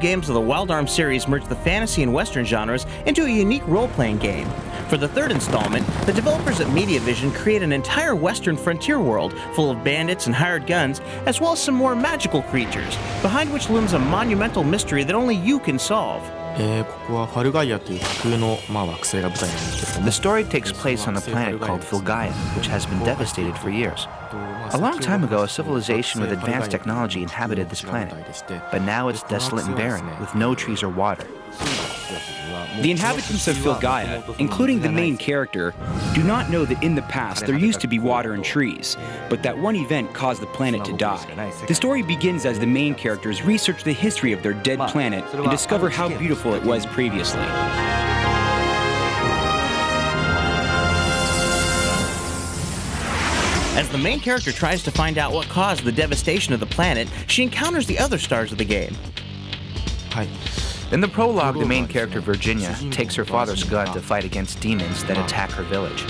games of the Wild Arms series merge the fantasy and western genres into a unique role-playing game. For the third installment, the developers at MediaVision create an entire western frontier world full of bandits and hired guns, as well as some more magical creatures, behind which looms a monumental mystery that only you can solve. The story takes place on a planet called Filgaia, which has been devastated for years. A long time ago, a civilization with advanced technology inhabited this planet, but now it's desolate and barren, with no trees or water. The inhabitants of Filgaia, including the main character, do not know that in the past there used to be water and trees, but that one event caused the planet to die. The story begins as the main characters research the history of their dead planet and discover how beautiful it was previously. As the main character tries to find out what caused the devastation of the planet, she encounters the other stars of the game. In the prologue, the main character, Virginia, takes her father's gun to fight against demons that attack her village.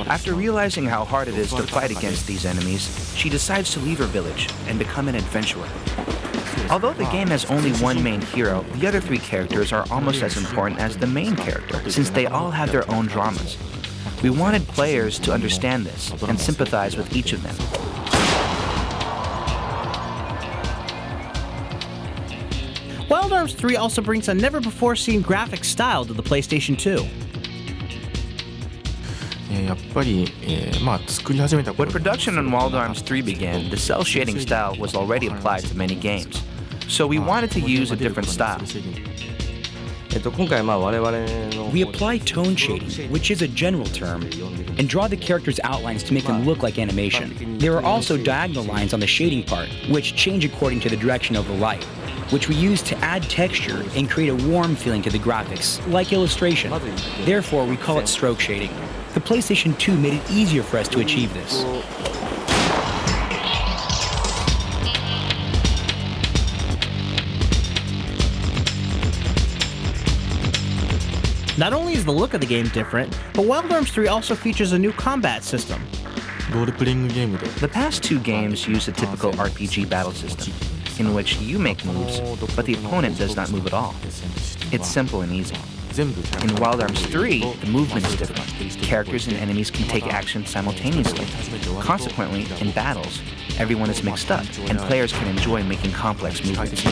After realizing how hard it is to fight against these enemies, she decides to leave her village and become an adventurer. Although the game has only one main hero, the other three characters are almost as important as the main character, since they all have their own dramas. We wanted players to understand this and sympathize with each of them. Wild Arms 3 also brings a never-before-seen graphic style to the PlayStation 2. When production on Wild Arms 3 began, the cell shading style was already applied to many games, so we wanted to use a different style. We apply tone shading, which is a general term, and draw the characters' outlines to make them look like animation. There are also diagonal lines on the shading part, which change according to the direction of the light, which we use to add texture and create a warm feeling to the graphics, like illustration. Therefore, we call it stroke shading. The PlayStation 2 made it easier for us to achieve this. Not only is the look of the game different, but Wild Arms 3 also features a new combat system. The past two games use a typical RPG battle system, in which you make moves, but the opponent does not move at all. It's simple and easy. In Wild Arms 3, the movement is different. Characters and enemies can take action simultaneously. Consequently, in battles, everyone is mixed up, and players can enjoy making complex movements.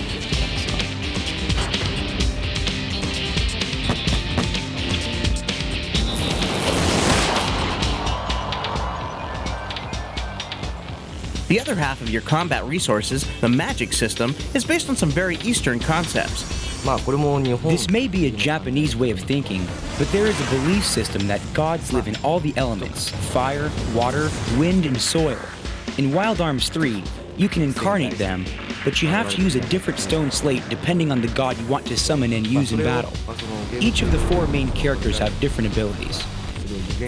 The other half of your combat resources, the magic system, is based on some very Eastern concepts. This may be a Japanese way of thinking, but there is a belief system that gods live in all the elements: fire, water, wind, and soil. In Wild Arms 3, you can incarnate them, but you have to use a different stone slate depending on the god you want to summon and use in battle. Each of the four main characters have different abilities.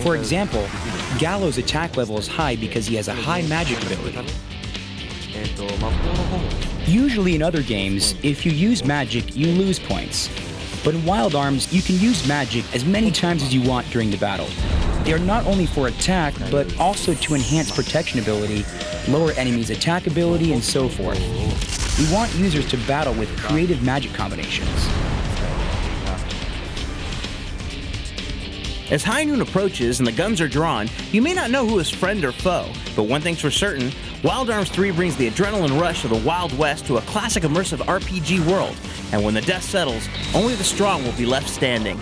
For example, Gallo's attack level is high because he has a high magic ability. Usually in other games, if you use magic, you lose points. But in Wild Arms, you can use magic as many times as you want during the battle. They are not only for attack, but also to enhance protection ability, lower enemies' attack ability, and so forth. We want users to battle with creative magic combinations. As high noon approaches and the guns are drawn, you may not know who is friend or foe, but one thing's for certain, Wild Arms 3 brings the adrenaline rush of the Wild West to a classic immersive RPG world, and when the dust settles, only the strong will be left standing.